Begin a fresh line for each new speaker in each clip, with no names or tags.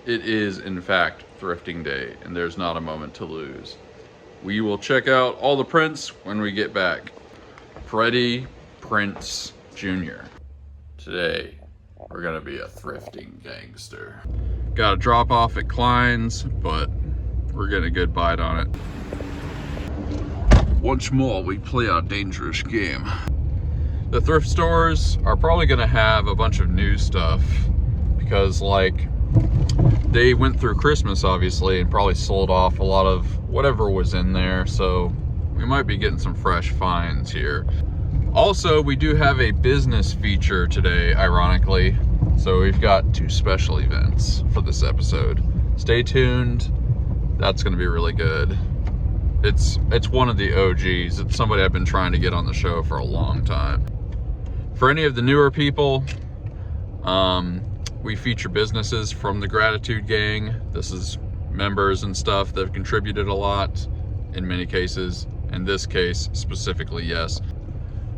It is, in fact, thrifting day, and there's not a moment to lose. We will check out all the prints when we get back. Freddie Prince Jr. Today, we're gonna be a thrifting gangster. Got a drop off at Klein's, but we're getting a good bite on it. Once more, we play our dangerous game. The thrift stores are probably gonna have a bunch of new stuff because, like, they went through Christmas, obviously, and probably sold off a lot of whatever was in there, so we might be getting some fresh finds here. Also, we do have a business feature today, ironically, so we've got 2 special events for this episode. Stay tuned. That's gonna be really good. It's one of the OGs. It's somebody I've been trying to get on the show for a long time. For any of the newer people, we feature businesses from the Gratitude Gang. This is members and stuff that have contributed a lot in many cases. In this case, specifically, yes.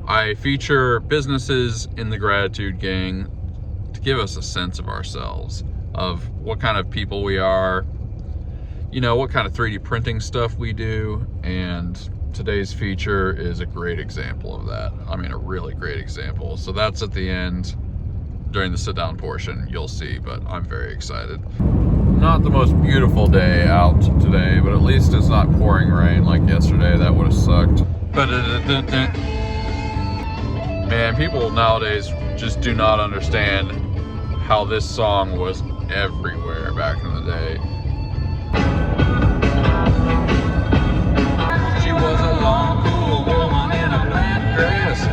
I feature businesses in the Gratitude Gang to give us a sense of ourselves, of what kind of people we are, you know, what kind of 3D printing stuff we do, and today's feature is a great example of that. I mean, a really great example. So that's at the end. During the sit-down portion, you'll see, but I'm very excited. Not the most beautiful day out today, but at least it's not pouring rain like yesterday. That would have sucked. Man, people nowadays just do not understand how this song was everywhere back in the day. She was a long, cool woman in a black dress.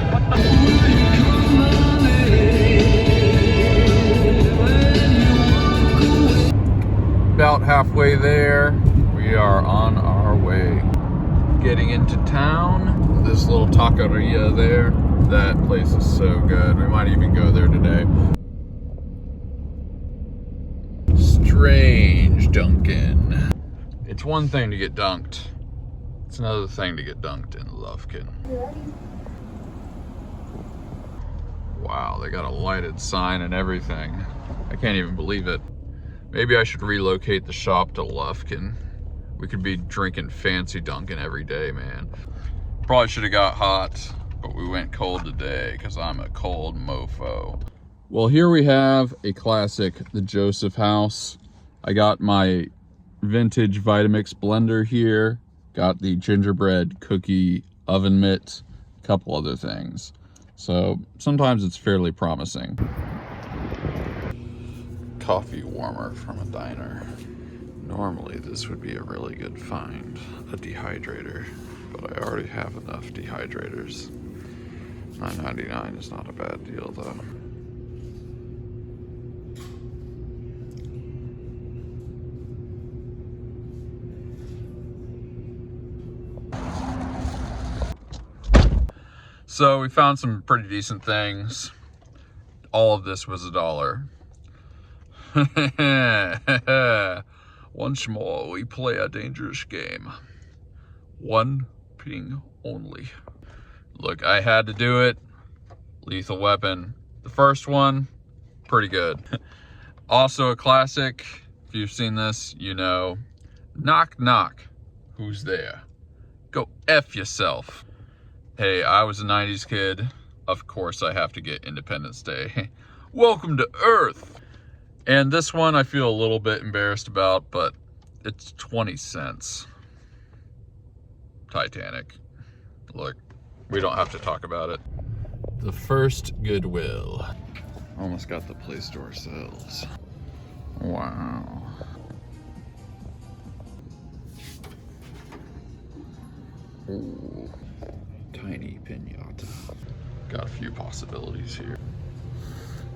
About halfway there, we are on our way. Getting into town, this little taqueria there, that place is so good. We might even go there today. Strange Dunkin'. It's one thing to get dunked. It's another thing to get dunked in Lufkin. Wow, they got a lighted sign and everything. I can't even believe it. Maybe I should relocate the shop to Lufkin. We could be drinking fancy Dunkin' every day, man. Probably should have got hot, but we went cold today because I'm a cold mofo. Well, here we have a classic, the Joseph House. I got my vintage Vitamix blender here. Got the gingerbread cookie oven mitt, a couple other things. So sometimes it's fairly promising. Coffee warmer from a diner. Normally this would be a really good find, a dehydrator, but I already have enough dehydrators. $9.99 is not a bad deal though. So we found some pretty decent things. All of this was $1. Once more, we play a dangerous game. One ping only. Look, I had to do it. Lethal Weapon. The first one, pretty good. Also a classic. If you've seen this, you know. Knock, knock. Who's there? Go F yourself. Hey, I was a 90s kid. Of course I have to get Independence Day. Welcome to Earth. And this one I feel a little bit embarrassed about, but it's 20 cents. Titanic. Look, we don't have to talk about it. The first Goodwill. Almost got the place to ourselves. Wow. Ooh, tiny pinata. Got a few possibilities here.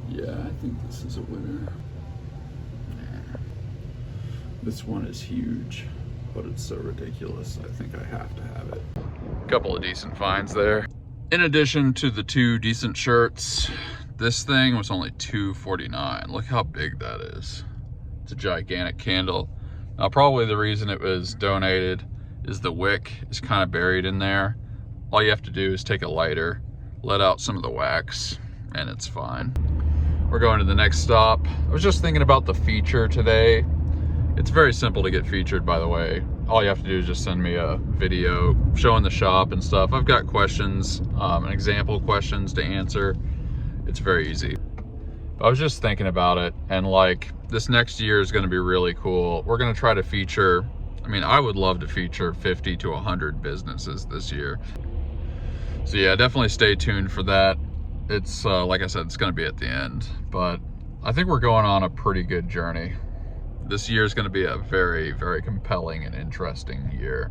Yeah, I think this is a winner. This one is huge, but it's so ridiculous, I think I have to have it. A couple of decent finds there. In addition to the 2 decent shirts, this thing was only $2.49. Look how big that is. It's a gigantic candle. Now, probably the reason it was donated is the wick is kind of buried in there. All you have to do is take a lighter, let out some of the wax, and it's fine. We're going to the next stop. I was just thinking about the feature today. It's very simple to get featured, by the way. All you have to do is just send me a video showing the shop and stuff. I've got questions, example questions to answer. It's very easy. I was just thinking about it, and like, this next year is gonna be really cool. We're gonna try to feature, I mean, I would love to feature 50 to 100 businesses this year. So yeah, definitely stay tuned for that. It's, like I said, it's gonna be at the end, but I think we're going on a pretty good journey. This year is gonna be a very, very compelling and interesting year.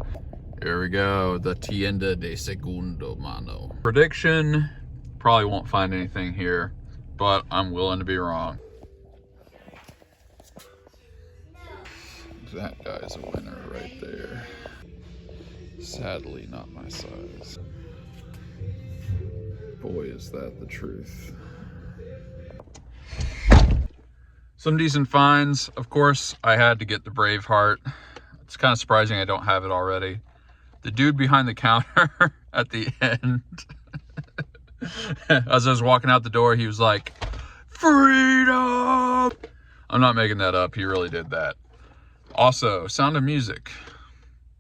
Here we go, the tienda de segundo mano. Prediction, probably won't find anything here, but I'm willing to be wrong. That guy's a winner right there. Sadly, not my size. Boy, is that the truth. Some decent finds. Of course, I had to get the Braveheart. It's kind of surprising I don't have it already. The dude behind the counter at the end, as I was walking out the door, he was like, "Freedom!" I'm not making that up. He really did that. Also, Sound of Music.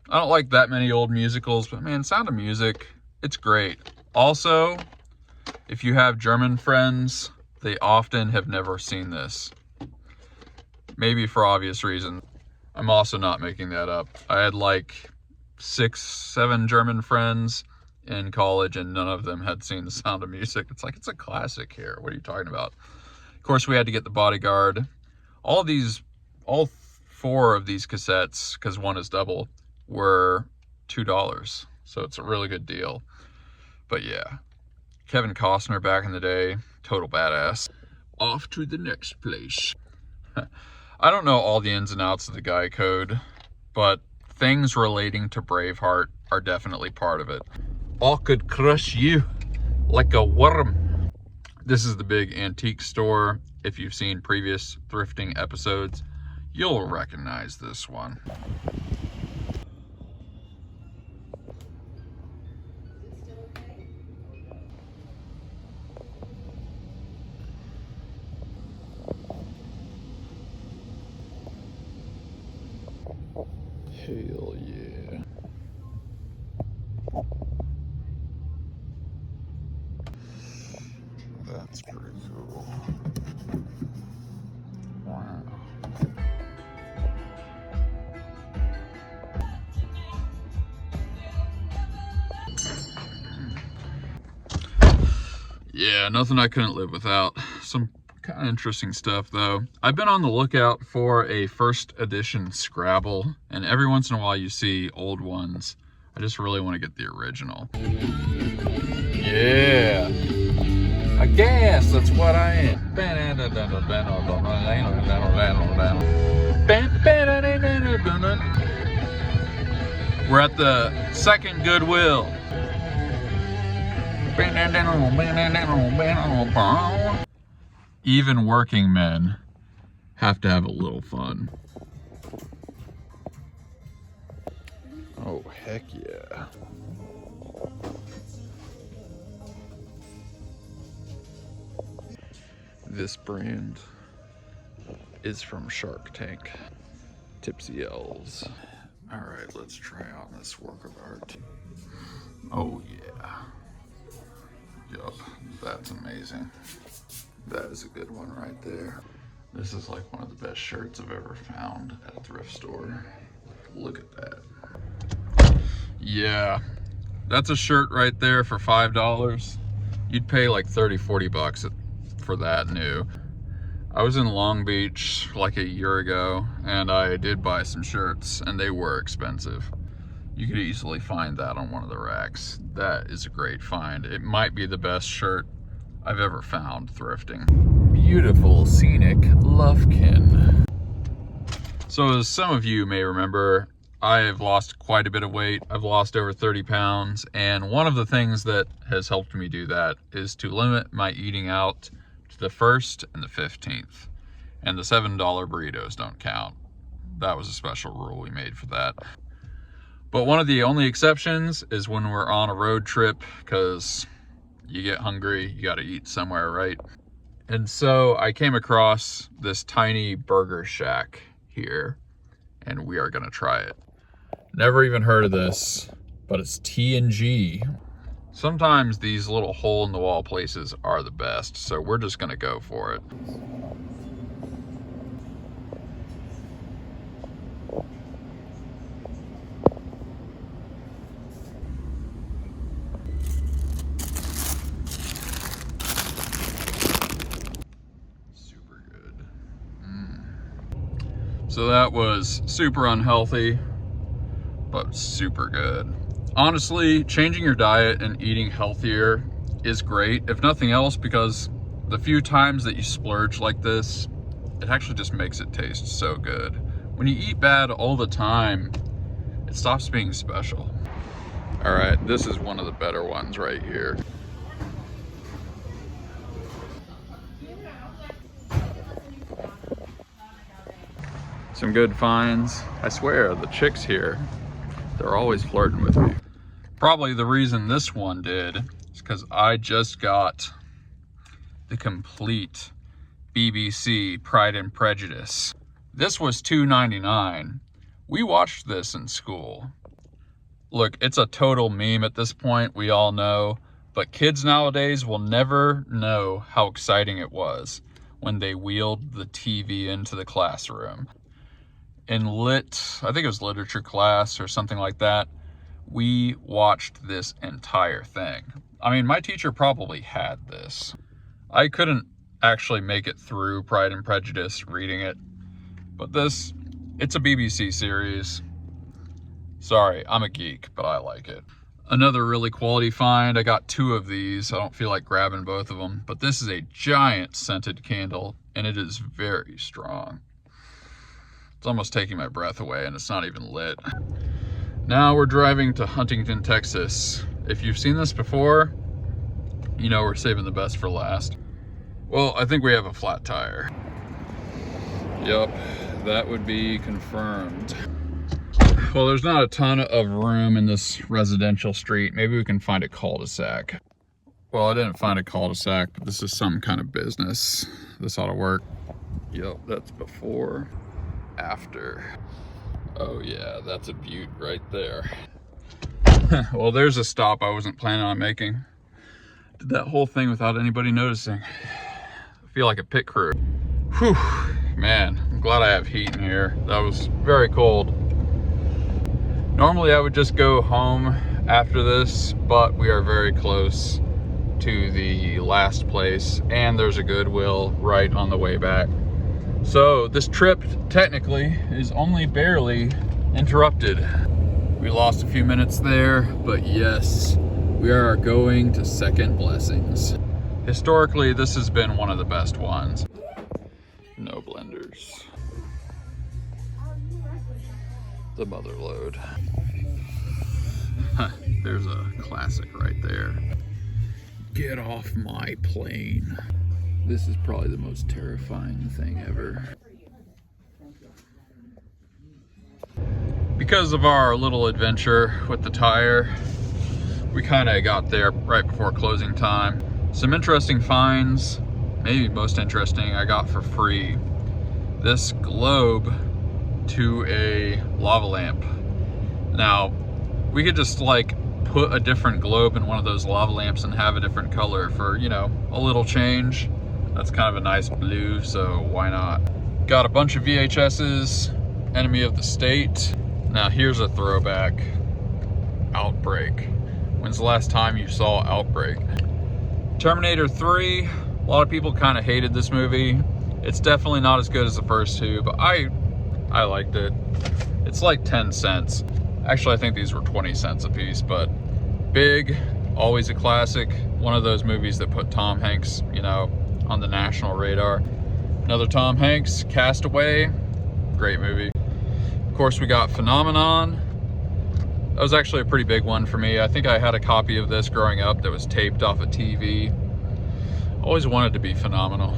I don't like that many old musicals, but man, Sound of Music, it's great. Also, if you have German friends, they often have never seen this. Maybe for obvious reasons. I'm also not making that up. I had like 6, 7 German friends in college, and none of them had seen The Sound of Music. It's like, it's a classic here. What are you talking about? Of course, we had to get The Bodyguard. All 4 of these cassettes, because one is double, were $2. So it's a really good deal. But yeah, Kevin Costner back in the day, total badass. Off to the next place. I don't know all the ins and outs of the Guy Code, but things relating to Braveheart are definitely part of it. I could crush you like a worm. This is the big antique store. If you've seen previous thrifting episodes, you'll recognize this one. Hell yeah. That's pretty cool. Wow. Yeah, nothing I couldn't live without. Some kind of interesting stuff though. I've been on the lookout for a first edition Scrabble, and every once in a while you see old ones. I just really want to get the original. Yeah, I guess that's what I am. We're at the second Goodwill. Even working men have to have a little fun. Oh, heck yeah. This brand is from Shark Tank. Tipsy L's. All right, let's try on this work of art. Oh yeah. Yup, that's amazing. That is a good one right there. This is like one of the best shirts I've ever found at a thrift store. Look at that. Yeah, that's a shirt right there for $5. You'd pay like 30, 40 bucks for that new. I was in Long Beach like a year ago, and I did buy some shirts, and they were expensive. You could easily find that on one of the racks. That is a great find. It might be the best shirt I've ever found thrifting. Beautiful scenic Lufkin. So as some of you may remember, I have lost quite a bit of weight. I've lost over 30 pounds, and one of the things that has helped me do that is to limit my eating out to the 1st and the 15th. And the $7 burritos don't count. That was a special rule we made for that. But one of the only exceptions is when we're on a road trip, because you get hungry, you gotta eat somewhere, right? And so I came across this tiny burger shack here, and we are gonna try it. Never even heard of this, but it's T&G. Sometimes these little hole-in-the-wall places are the best, so we're just gonna go for it. Super good. So that was super unhealthy, but super good. Honestly, changing your diet and eating healthier is great, if nothing else, because the few times that you splurge like this, it actually just makes it taste so good. When you eat bad all the time, it stops being special. All right, this is one of the better ones right here. Some good finds. I swear, the chicks here, they're always flirting with me. Probably the reason this one did is because I just got the complete BBC Pride and Prejudice. This was $2.99. We watched this in school. Look, it's a total meme at this point, we all know, but kids nowadays will never know how exciting it was when they wheeled the TV into the classroom. In I think it was literature class or something like that, we watched this entire thing. I mean, my teacher probably had this. I couldn't actually make it through Pride and Prejudice reading it, but it's a BBC series. Sorry, I'm a geek, but I like it. Another really quality find, I got 2 of these. I don't feel like grabbing both of them, but this is a giant scented candle, and it is very strong. It's almost taking my breath away, and it's not even lit. Now we're driving to Huntington, Texas. If you've seen this before, you know we're saving the best for last. Well, I think we have a flat tire. Yep, that would be confirmed. Well, there's not a ton of room in this residential street. Maybe we can find a cul-de-sac. Well, I didn't find a cul-de-sac, but this is some kind of business. This ought to work. Yep, that's before, after. Oh yeah, that's a beaut right there. Well, there's a stop I wasn't planning on making. Did that whole thing without anybody noticing. I feel like a pit crew. Whew, man, I'm glad I have heat in here. That was very cold. Normally I would just go home after this, but we are very close to the last place, and there's a Goodwill right on the way back. So this trip technically is only barely interrupted. We lost a few minutes there, but yes, we are going to Second Blessings. Historically, this has been one of the best ones. No blenders. The mother load. There's a classic right there. Get off my plane. This is probably the most terrifying thing ever. Because of our little adventure with the tire, we kind of got there right before closing time. Some interesting finds, maybe most interesting, I got for free. This globe to a lava lamp. Now, we could just like put a different globe in one of those lava lamps and have a different color for, you know, a little change. That's kind of a nice blue, so why not? Got a bunch of VHS's, Enemy of the State. Now here's a throwback. Outbreak. When's the last time you saw Outbreak? Terminator 3, a lot of people kind of hated this movie. It's definitely not as good as the first 2, but I liked it. It's like 10 cents. Actually, I think these were 20 cents a piece, but big, always a classic. One of those movies that put Tom Hanks, you know, on the national radar. Another Tom Hanks, Castaway, great movie. Of course, we got Phenomenon. That was actually a pretty big one for me. I think I had a copy of this growing up that was taped off a TV. Always wanted to be phenomenal.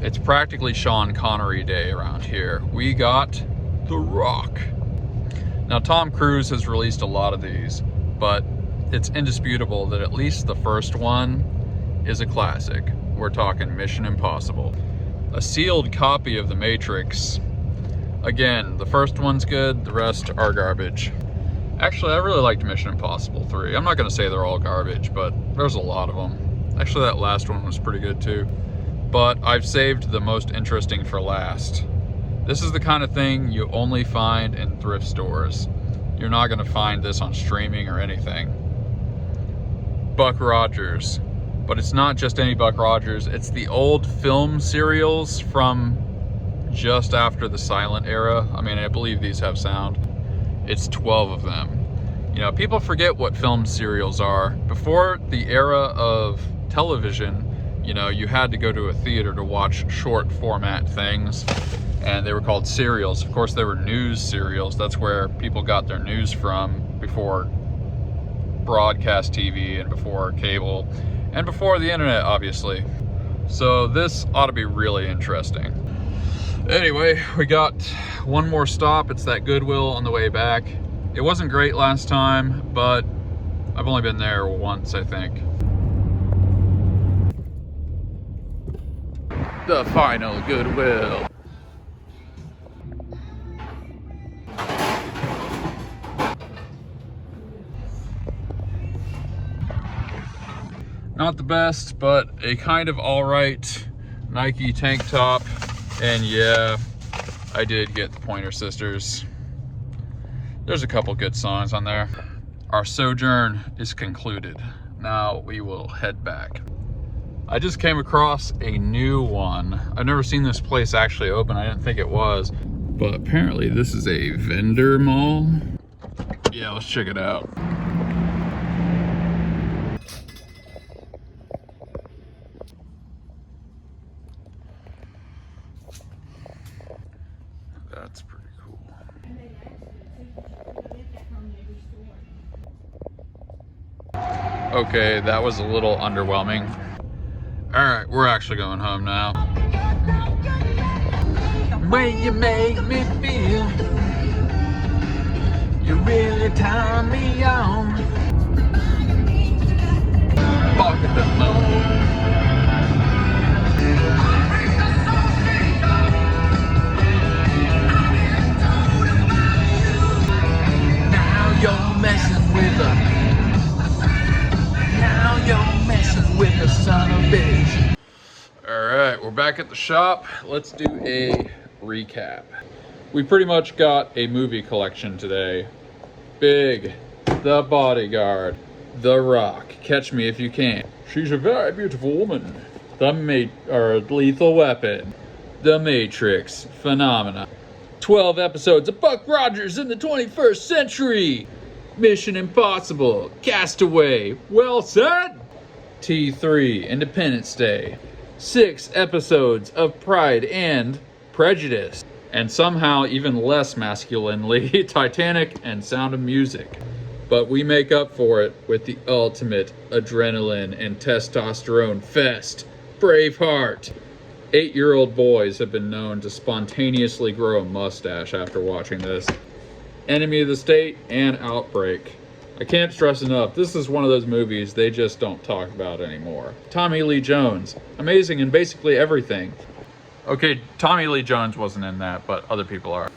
It's practically Sean Connery Day around here. We got The Rock. Now, Tom Cruise has released a lot of these, but it's indisputable that at least the first one is a classic. we're talking Mission Impossible. A sealed copy of The Matrix. Again, the first one's good, the rest are garbage. Actually, I really liked Mission Impossible 3. I'm not gonna say they're all garbage, but there's a lot of them. Actually, that last one was pretty good too. But I've saved the most interesting for last. This is the kind of thing you only find in thrift stores. You're not gonna find this on streaming or anything. Buck Rogers. But it's not just any Buck Rogers, it's the old film serials from just after the silent era. I mean, I believe these have sound. It's 12 of them. You know, people forget what film serials are. Before the era of television, you know, you had to go to a theater to watch short format things, and they were called serials. Of course, they were news serials. That's where people got their news from before broadcast TV and before cable and before the internet, obviously. So this ought to be really interesting. Anyway, we got one more stop. It's that Goodwill on the way back. It wasn't great last time, but I've only been there once, I think. The final Goodwill. Not the best, but a kind of alright Nike tank top. And yeah, I did get the Pointer Sisters. There's a couple good songs on there. Our sojourn is concluded. Now we will head back. I just came across a new one. I've never seen this place actually open. I didn't think it was. But apparently this is a vendor mall. Yeah, let's check it out. That's pretty cool. Okay, that was a little underwhelming. All right, we're actually going home now. When you make me feel, you really turn me on. Bark at the moon. Now you're messing with her. Now you're messing with the son of a bitch. Alright, we're back at the shop. Let's do a recap. We pretty much got a movie collection today. Big, The Bodyguard, The Rock, Catch Me If You Can. She's a very beautiful woman. Lethal Weapon, The Matrix, Phenomena. 12 episodes of Buck Rogers in the 21st century. Mission Impossible, Castaway, Well Said. T3, Independence Day. 6 episodes of Pride and Prejudice. And somehow even less masculinely, Titanic and Sound of Music. But we make up for it with the ultimate adrenaline and testosterone fest, Braveheart. 8-year-old boys have been known to spontaneously grow a mustache after watching this. Enemy of the State and Outbreak. I can't stress enough, this is one of those movies they just don't talk about anymore. Tommy Lee Jones, amazing in basically everything. Okay, Tommy Lee Jones wasn't in that, but other people are.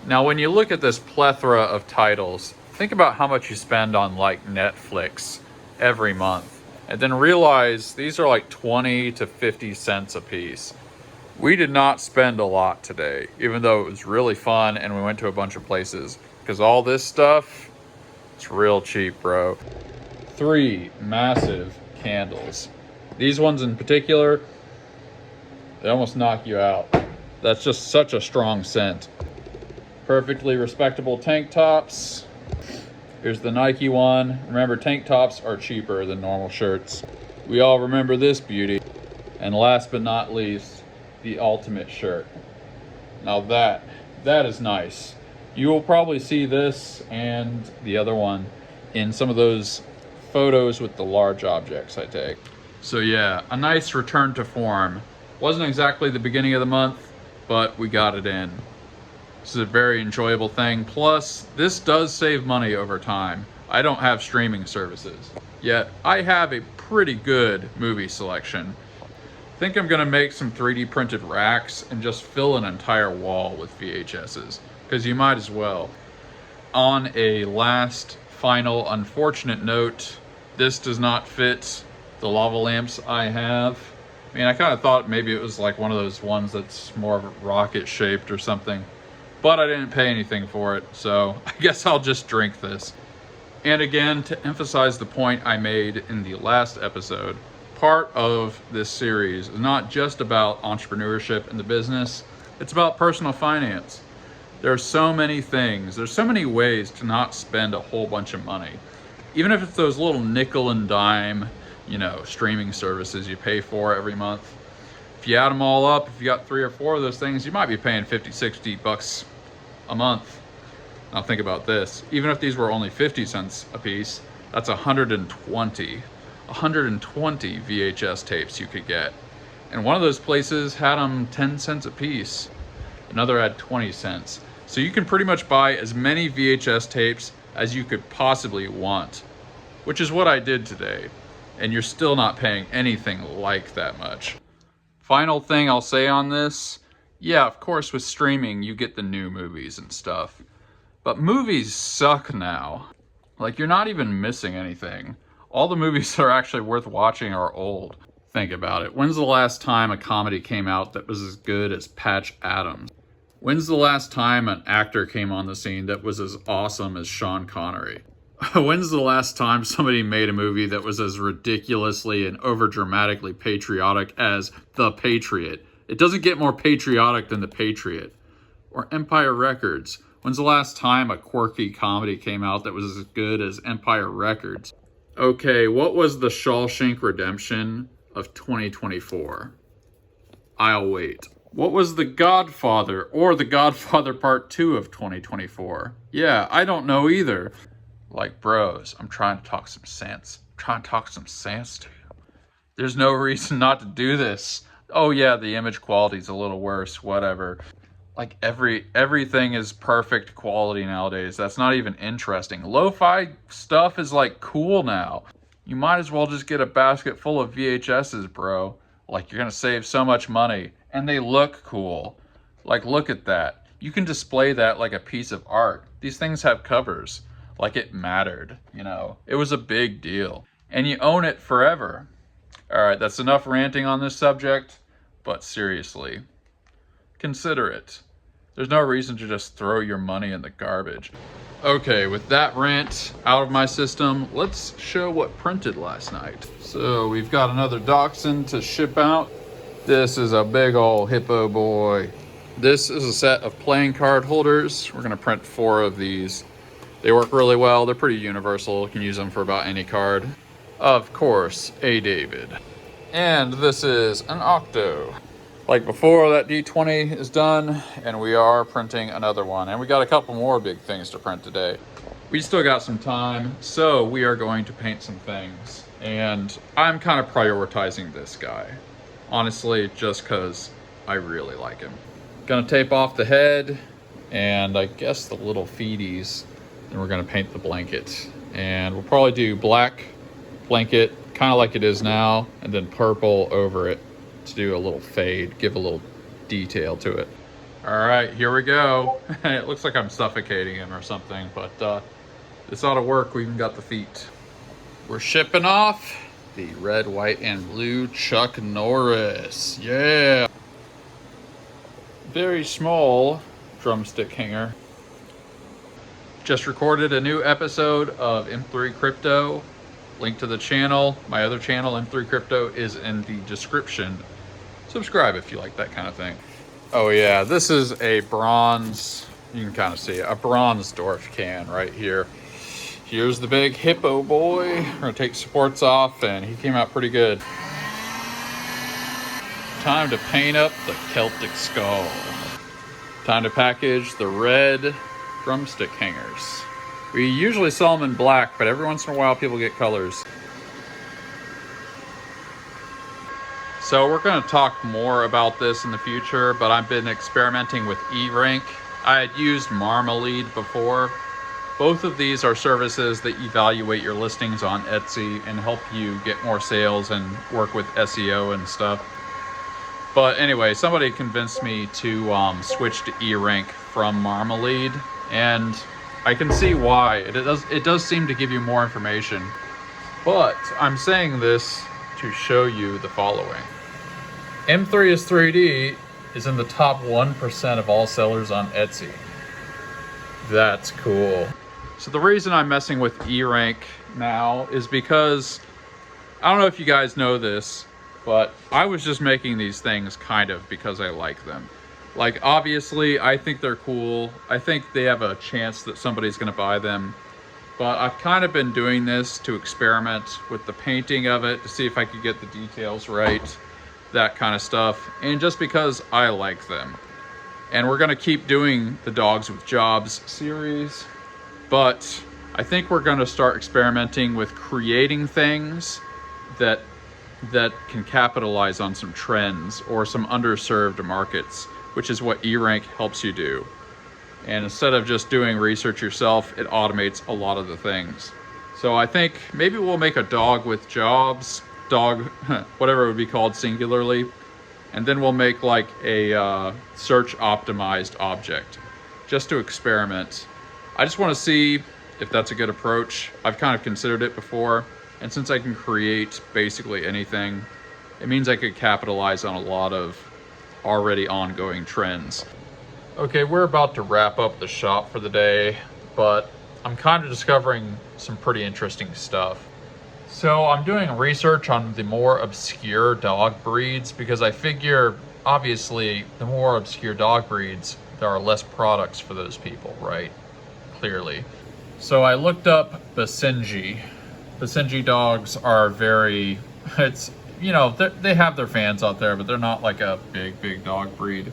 Now when you look at this plethora of titles, think about how much you spend on like Netflix every month, and then realize these are like 20 to 50 cents a piece. We did not spend a lot today, even though it was really fun and we went to a bunch of places. Because all this stuff, it's real cheap, bro. 3 massive candles. These ones in particular, they almost knock you out. That's just such a strong scent. Perfectly respectable tank tops. Here's the Nike one. Remember, tank tops are cheaper than normal shirts. We all remember this beauty. And last but not least, the ultimate shirt. Now that is nice. You will probably see this and the other one in some of those photos with the large objects I take. So yeah, a nice return to form. Wasn't exactly the beginning of the month, but we got it in. This is a very enjoyable thing. Plus, this does save money over time. I don't have streaming services, yet I have a pretty good movie selection. I think I'm gonna make some 3D printed racks and just fill an entire wall with VHSs, because you might as well. On a last, final, unfortunate note, this does not fit the lava lamps I have. I mean, I kind of thought maybe it was like one of those ones that's more rocket shaped or something, but I didn't pay anything for it, so I guess I'll just drink this. And again, to emphasize the point I made in the last episode, part of this series is not just about entrepreneurship in the business, it's about personal finance. There are so many things, there's so many ways to not spend a whole bunch of money. Even if it's those little nickel and dime, streaming services you pay for every month. If you add them all up, if you got 3 or 4 of those things, you might be paying 50, 60 bucks a month. Now think about this, even if these were only 50 cents a piece, that's 120 VHS tapes you could get. And one of those places had them 10 cents a piece. Another had 20 cents. So you can pretty much buy as many VHS tapes as you could possibly want, which is what I did today. And you're still not paying anything like that much. Final thing I'll say on this, yeah, of course with streaming you get the new movies and stuff, but movies suck now. Like, you're not even missing anything. All the movies that are actually worth watching are old. Think about it. When's the last time a comedy came out that was as good as Patch Adams? When's the last time an actor came on the scene that was as awesome as Sean Connery? When's the last time somebody made a movie that was as ridiculously and overdramatically patriotic as The Patriot? It doesn't get more patriotic than The Patriot. Or Empire Records. When's the last time a quirky comedy came out that was as good as Empire Records? Okay, what was the Shawshank Redemption of 2024? I'll wait. What was The Godfather or The Godfather Part 2 of 2024? Yeah, I don't know either. Like, bros, I'm trying to talk some sense. I'm trying to talk some sense to you. There's no reason not to do this. Oh yeah, the image quality's a little worse, whatever. Like, everything is perfect quality nowadays. That's not even interesting. Lo-fi stuff is like cool now. You might as well just get a basket full of VHSs, bro. Like, you're gonna save so much money. And they look cool. Like, look at that. You can display that like a piece of art. These things have covers. Like, it mattered, It was a big deal. And you own it forever. All right, that's enough ranting on this subject, but seriously, consider it. There's no reason to just throw your money in the garbage. Okay, with that rant out of my system, let's show what printed last night. So we've got another Dachshund to ship out. This is a big old hippo boy. This is a set of playing card holders. We're gonna print 4 of these. They work really well. They're pretty universal. You can use them for about any card. Of course, a David. And this is an Octo. Like before, that D20 is done, and we are printing another one. And we got a couple more big things to print today. We still got some time, so we are going to paint some things. And I'm kind of prioritizing this guy. Honestly, just because I really like him. Gonna tape off the head, and I guess the little feeties. And we're gonna paint the blanket. And we'll probably do black blanket, kind of like it is now, and then purple over it to do a little fade, give a little detail to it. All right, here we go. It looks like I'm suffocating him or something, but this ought to work. We even got the feet. We're shipping off the red, white, and blue Chuck Norris. Yeah. Very small drumstick hanger. Just recorded a new episode of M3 Crypto. Link to the channel, my other channel, M3 Crypto, is in the description. Subscribe if you like that kind of thing. Oh yeah, this is a bronze, you can kind of see it, a bronze Dorf can right here. Here's the big hippo boy. We're gonna take supports off, and he came out pretty good. Time to paint up the Celtic skull. Time to package the red drumstick hangers. We usually sell them in black, but every once in a while people get colors. So we're going to talk more about this in the future, but I've been experimenting with E-Rank. I had used Marmalade before. Both of these are services that evaluate your listings on Etsy and help you get more sales and work with SEO and stuff. But anyway, somebody convinced me to switch to E-Rank from Marmalade, and I can see why. It does seem to give you more information. But I'm saying this to show you the following. M3 is 3D is in the top 1% of all sellers on Etsy. That's cool. So the reason I'm messing with E-Rank now is because, I don't know if you guys know this, but I was just making these things kind of because I like them. Like, obviously, I think they're cool. I think they have a chance that somebody's gonna buy them. But I've kind of been doing this to experiment with the painting of it, to see if I could get the details right, that kind of stuff, and just because I like them. And we're gonna keep doing the Dogs with Jobs series, but I think we're gonna start experimenting with creating things that can capitalize on some trends or some underserved markets, which is what E-Rank helps you do. And instead of just doing research yourself, it automates a lot of the things. So I think maybe we'll make a Dog with Jobs, whatever it would be called singularly, and then we'll make like a search optimized object just to experiment. I just want to see if that's a good approach. I've kind of considered it before, and since I can create basically anything, it means I could capitalize on a lot of already ongoing trends. Okay, we're about to wrap up the shop for the day, but I'm kind of discovering some pretty interesting stuff. So I'm doing research on the more obscure dog breeds because I figure, obviously, the more obscure dog breeds, there are less products for those people, right? Clearly. So I looked up Basenji. Basenji dogs are very, it's, you know, they have their fans out there, but they're not like a big dog breed.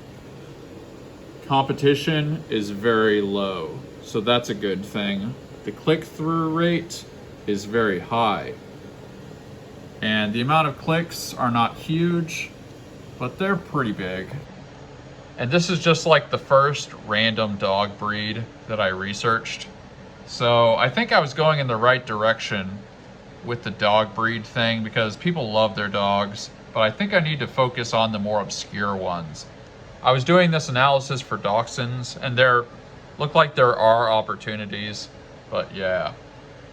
Competition is very low, so that's a good thing. The click-through rate is very high. And the amount of clicks are not huge, but they're pretty big. And this is just like the first random dog breed that I researched. So I think I was going in the right direction with the dog breed thing because people love their dogs, but I think I need to focus on the more obscure ones. I was doing this analysis for dachshunds, and looked like there are opportunities, but yeah.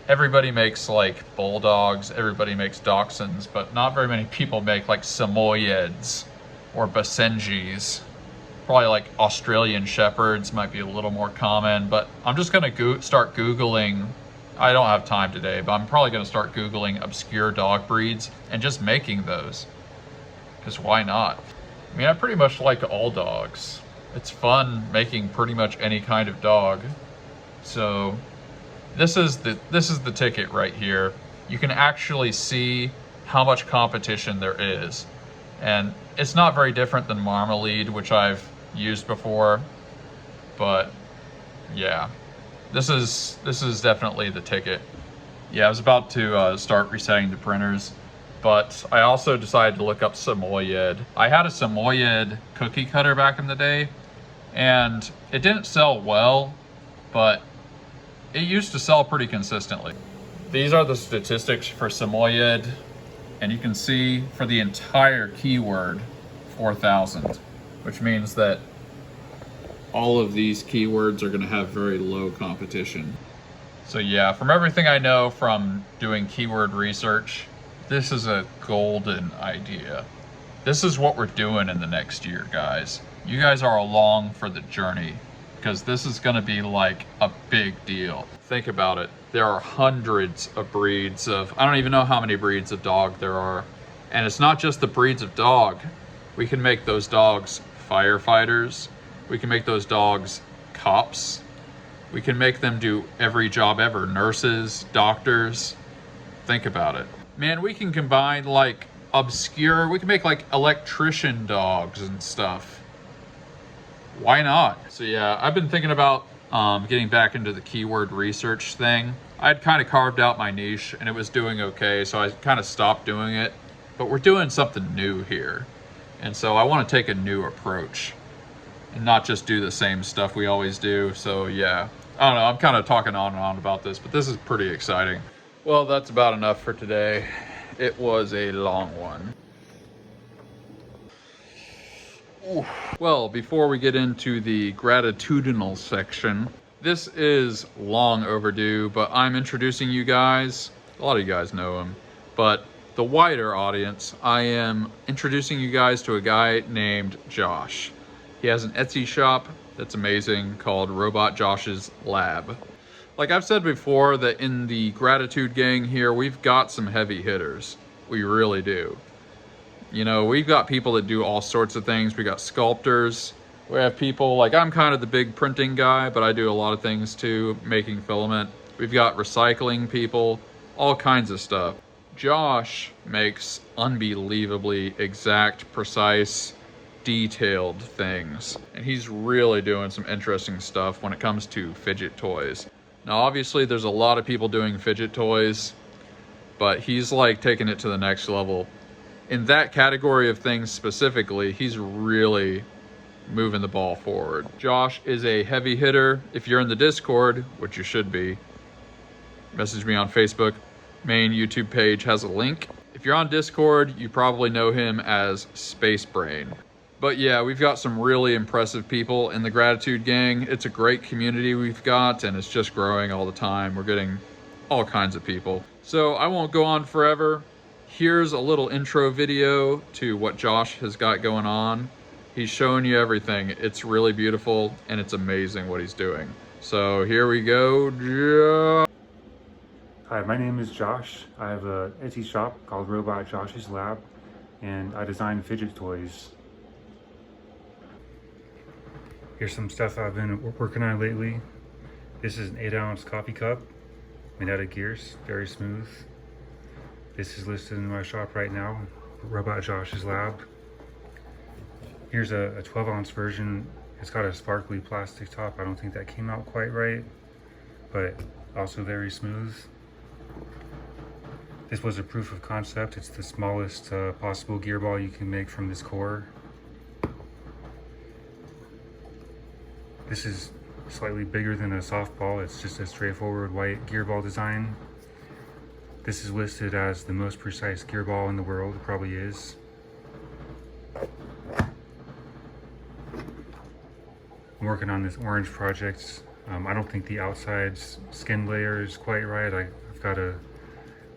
Everybody makes like bulldogs, everybody makes dachshunds, but not very many people make like Samoyeds or Basenjis. Probably like Australian Shepherds might be a little more common, but I'm just gonna start Googling. I don't have time today, but I'm probably gonna start Googling obscure dog breeds and just making those, because why not? I mean, I pretty much like all dogs. It's fun making pretty much any kind of dog. So this is the ticket right here. You can actually see how much competition there is. And it's not very different than Marmalade, which I've used before. But yeah, this is definitely the ticket. Yeah, I was about to start resetting the printers, but I also decided to look up Samoyed. I had a Samoyed cookie cutter back in the day, and it didn't sell well, but it used to sell pretty consistently. These are the statistics for Samoyed, and you can see for the entire keyword, 4,000, which means that all of these keywords are gonna have very low competition. So yeah, from everything I know from doing keyword research, this is a golden idea. This is what we're doing in the next year, guys. You guys are along for the journey because this is gonna be like a big deal. Think about it. There are hundreds of breeds of, I don't even know how many breeds of dog there are. And it's not just the breeds of dog. We can make those dogs firefighters. We can make those dogs cops. We can make them do every job ever. Nurses, doctors. Think about it. Man, we can combine like obscure, we can make like electrician dogs and stuff. Why not? So yeah, I've been thinking about getting back into the keyword research thing. I'd kind of carved out my niche and it was doing okay, so I kind of stopped doing it. But we're doing something new here. And so I want to take a new approach and not just do the same stuff we always do. So yeah, I don't know, I'm kind of talking on and on about this, but this is pretty exciting. Well, that's about enough for today. It was a long one. Well, before we get into the gratitudinal section, this is long overdue, but I'm introducing you guys. A lot of you guys know him, but the wider audience, I am introducing you guys to a guy named Josh. He has an Etsy shop that's amazing called RobotJoshsLab. Like I've said before, that in the gratitude gang here, we've got some heavy hitters. We really do. You know, we've got people that do all sorts of things. We got sculptors. We have people, like I'm kind of the big printing guy, but I do a lot of things too, making filament. We've got recycling people, all kinds of stuff. Josh makes unbelievably exact, precise, detailed things. And he's really doing some interesting stuff when it comes to fidget toys. Now, obviously, there's a lot of people doing fidget toys, but he's like taking it to the next level. In that category of things specifically, he's really moving the ball forward. Josh is a heavy hitter. If you're in the Discord, which you should be, message me on Facebook. Main YouTube page has a link. If you're on Discord, you probably know him as Space Brain. But yeah, we've got some really impressive people in the Gratitude Gang. It's a great community we've got, and it's just growing all the time. We're getting all kinds of people. So I won't go on forever. Here's a little intro video to what Josh has got going on. He's showing you everything. It's really beautiful, and it's amazing what he's doing. So here we go.
Hi, my name is Josh. I have an Etsy shop called RobotJoshsLab, and I design fidget toys. Here's some stuff I've been working on lately. This is an 8-ounce coffee cup made out of gears, very smooth. This is listed in my shop right now, RobotJoshsLab. Here's a 12-ounce version. It's got a sparkly plastic top. I don't think that came out quite right, but also very smooth. This was a proof of concept. It's the smallest possible gear ball you can make from this core. This is slightly bigger than a softball. It's just a straightforward white gear ball design. This is listed as the most precise gear ball in the world. It probably is. I'm working on this orange project. I don't think the outside skin layer is quite right. I've got to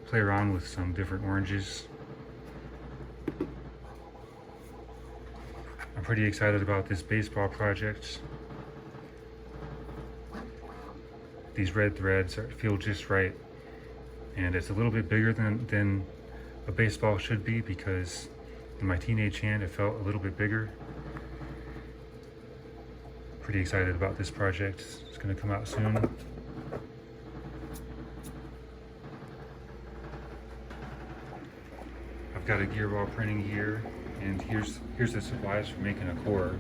play around with some different oranges. I'm pretty excited about this baseball project. These red threads feel just right, and it's a little bit bigger than a baseball should be, because in my teenage hand it felt a little bit bigger. Pretty excited about this project. It's going to come out soon. I've got a gear ball printing here, and here's the supplies for making a core.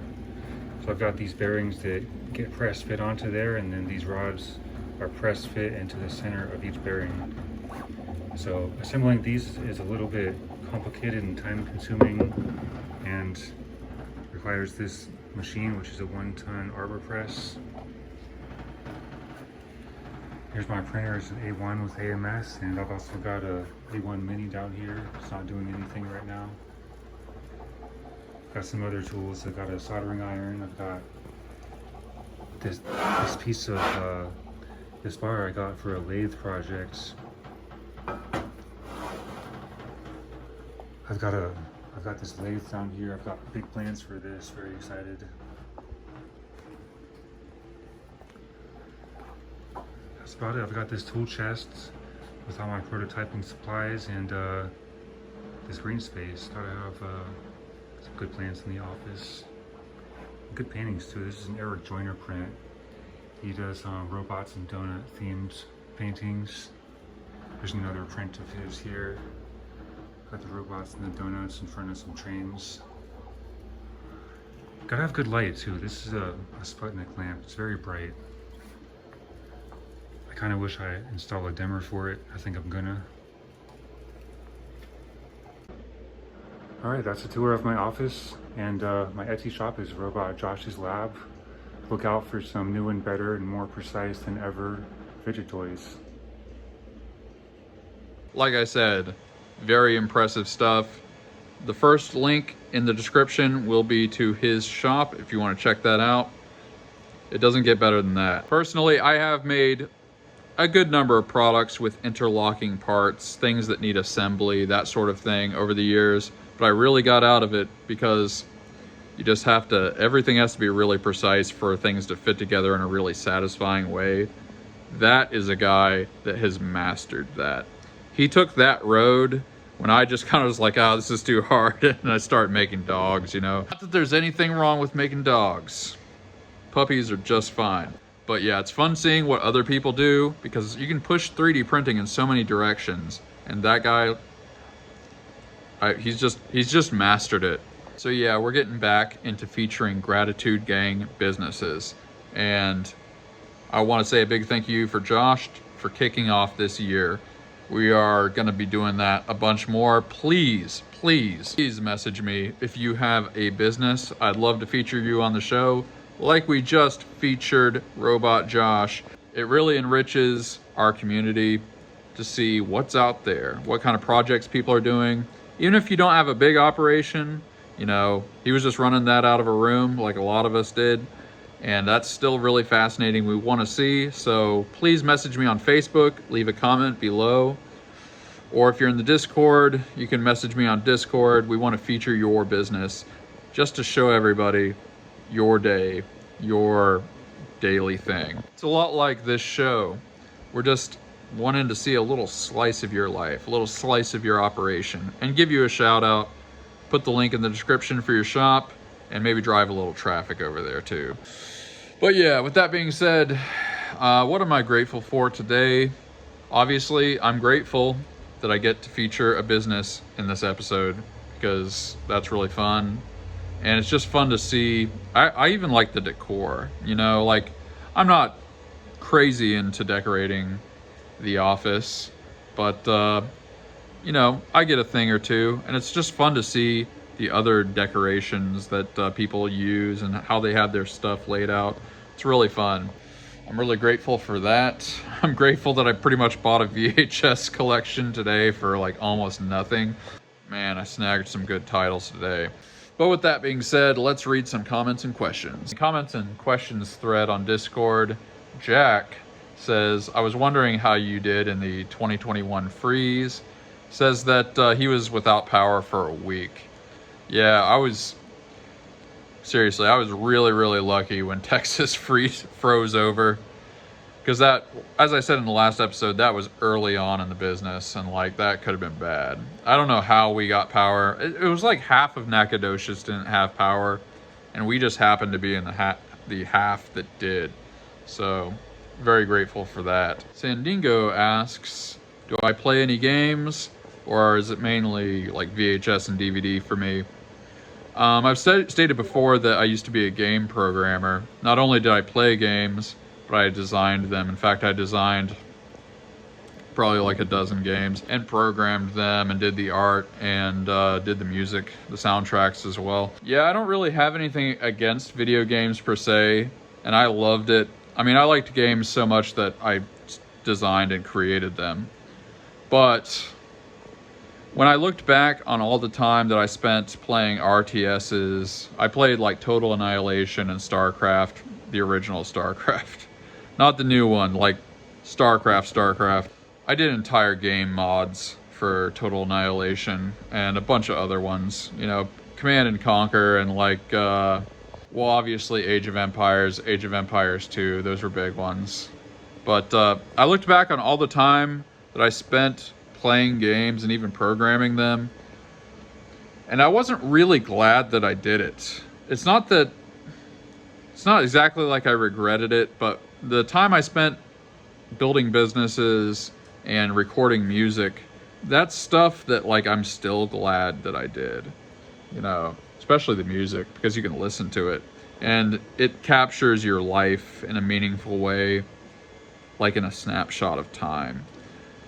So I've got these bearings that get press fit onto there, and then these rods are press fit into the center of each bearing. So assembling these is a little bit complicated and time consuming, and requires this machine, which is a 1-ton arbor press. Here's my printer. It's an A1 with AMS, and I've also got a A1 mini down here. It's not doing anything right now. Got some other tools. I've got a soldering iron. I've got this piece of this bar I got for a lathe project. I've got this lathe down here. I've got big plans for this. Very excited. That's about it. I've got this tool chest with all my prototyping supplies and this green space. Gotta have some good plants in the office. Good paintings too. This is an Eric Joyner print. He does robots and donut themed paintings. There's another print of his here. Got the robots and the donuts in front of some trains. Gotta have good light too. This is a Sputnik lamp. It's very bright. I kind of wish I installed a dimmer for it. I think I'm gonna. All right, that's a tour of my office, and my Etsy shop is RobotJoshsLab. Look out for some new and better and more precise than ever fidget toys.
Like I said, very impressive stuff. The first link in the description will be to his shop if you want to check that out. It doesn't get better than that. Personally, I have made a good number of products with interlocking parts, things that need assembly, that sort of thing over the years, but I really got out of it because you just have to, everything has to be really precise for things to fit together in a really satisfying way. That is a guy that has mastered that. He took that road when I just kind of was like, oh, this is too hard, and I started making dogs, you know. Not that there's anything wrong with making dogs. Puppies are just fine. But yeah, it's fun seeing what other people do because you can push 3D printing in so many directions. And that guy, he's just mastered it. So yeah, we're getting back into featuring Gratitude Gang businesses. And I want to say a big thank you for Josh for kicking off this year. We are going to be doing that a bunch more. Please message me if you have a business. I'd love to feature you on the show. Like we just featured Robot Josh. It really enriches our community to see what's out there, what kind of projects people are doing. Even if you don't have a big operation, you know, he was just running that out of a room like a lot of us did. And that's still really fascinating. We want to see. So please message me on Facebook, leave a comment below. Or if you're in the Discord, you can message me on Discord. We want to feature your business just to show everybody your day, your daily thing. It's a lot like this show. We're just wanting to see a little slice of your life, a little slice of your operation, and give you a shout out. Put the link in the description for your shop, and maybe drive a little traffic over there too. But yeah, with that being said, what am I grateful for today? Obviously, I'm grateful that I get to feature a business in this episode because that's really fun. And it's just fun to see. I even like the decor, you know, like I'm not crazy into decorating the office, but you know, I get a thing or two, and it's just fun to see the other decorations that people use and how they have their stuff laid out. It's really fun. I'm really grateful for that. I'm grateful that I pretty much bought a VHS collection today for like almost nothing. Man, I snagged some good titles today. But with that being said, let's read some comments and questions. The comments and questions thread on Discord, Jack says, I was wondering how you did in the 2021 freeze. Says that he was without power for a week. Yeah, I was really lucky when Texas froze over. Because that, as I said in the last episode, that was early on in the business, and like that could have been bad. I don't know how we got power. It was like half of Nacogdoches didn't have power, and we just happened to be in the half that did. So, very grateful for that. Sandingo asks, do I play any games, or is it mainly like VHS and DVD for me? I've stated before that I used to be a game programmer. Not only did I play games, but I designed them. In fact, I designed probably like a dozen games and programmed them and did the art and did the music, the soundtracks as well. Yeah, I don't really have anything against video games per se, and I loved it. I mean, I liked games so much that I designed and created them. But when I looked back on all the time that I spent playing RTSs, I played like Total Annihilation and StarCraft, the original StarCraft. Not the new one, like StarCraft. I did entire game mods for Total Annihilation and a bunch of other ones. You know, Command and Conquer and like, well, obviously Age of Empires 2, those were big ones. But I looked back on all the time that I spent playing games and even programming them, and I wasn't really glad that I did it. It's not exactly like I regretted it, but the time I spent building businesses and recording music, that's stuff that like I'm still glad that I did, you know, especially the music, because you can listen to it and it captures your life in a meaningful way, like in a snapshot of time.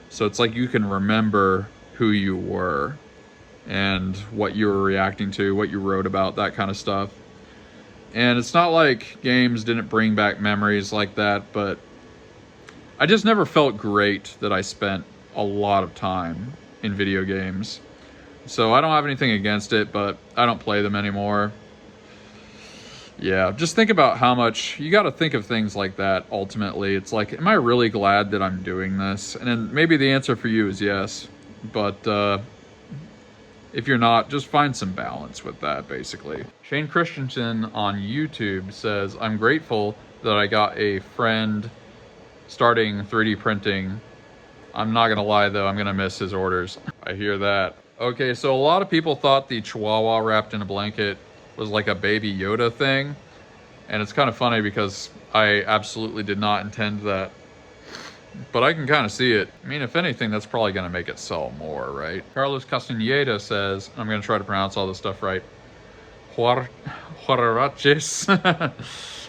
So it's like you can remember who you were and what you were reacting to, what you wrote about, that kind of stuff. And it's not like games didn't bring back memories like that, but I just never felt great that I spent a lot of time in video games. So I don't have anything against it, but I don't play them anymore. Yeah, just think about how much, you got to think of things like that ultimately. It's like, am I really glad that I'm doing this? And then maybe the answer for you is yes, but if you're not, just find some balance with that, basically. Shane Christensen on YouTube says, I'm grateful that I got a friend starting 3D printing. I'm not gonna lie though, I'm gonna miss his orders. I hear that. Okay, so a lot of people thought the Chihuahua wrapped in a blanket was like a Baby Yoda thing. And it's kind of funny because I absolutely did not intend that. But I can kind of see it. I mean, if anything, that's probably gonna make it sell more, right? Carlos Castaneda says, I'm gonna try to pronounce all this stuff right. Huaraches,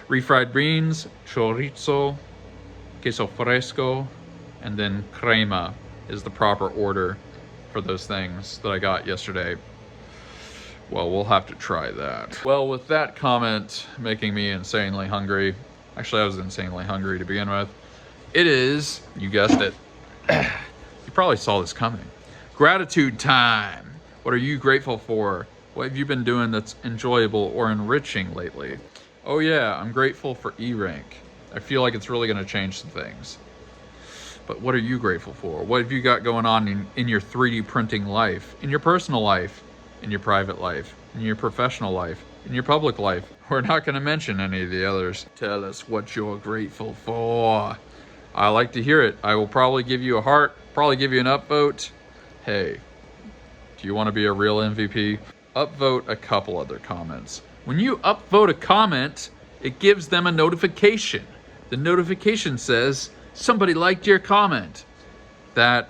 refried beans, chorizo, queso fresco, and then crema is the proper order for those things that I got yesterday. Well, we'll have to try that. Well, with that comment making me insanely hungry, actually I was insanely hungry to begin with, it is, you guessed it, you probably saw this coming, gratitude time. What are you grateful for? What have you been doing that's enjoyable or enriching lately? Oh yeah, I'm grateful for E-Rank. I feel like it's really gonna change some things. But what are you grateful for? What have you got going on in your 3D printing life, in your personal life, in your private life, in your professional life, in your public life? We're not gonna mention any of the others. Tell us what you're grateful for. I like to hear it. I will probably give you a heart, probably give you an upvote. Hey, do you wanna be a real MVP? Upvote a couple other comments. When you upvote a comment, it gives them a notification. The notification says, somebody liked your comment. That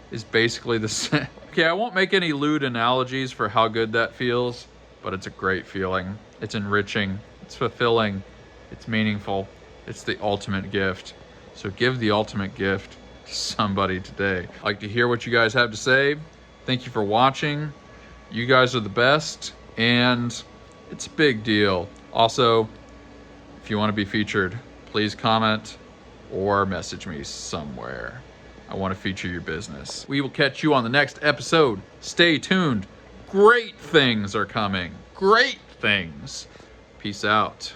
is basically the same. Okay, I won't make any lewd analogies for how good that feels, but it's a great feeling. It's enriching, it's fulfilling, it's meaningful, it's the ultimate gift. So give the ultimate gift to somebody today. I'd like to hear what you guys have to say. Thank you for watching. You guys are the best, and it's a big deal. Also, if you want to be featured, please comment or message me somewhere. I want to feature your business. We will catch you on the next episode. Stay tuned. Great things are coming. Great things. Peace out.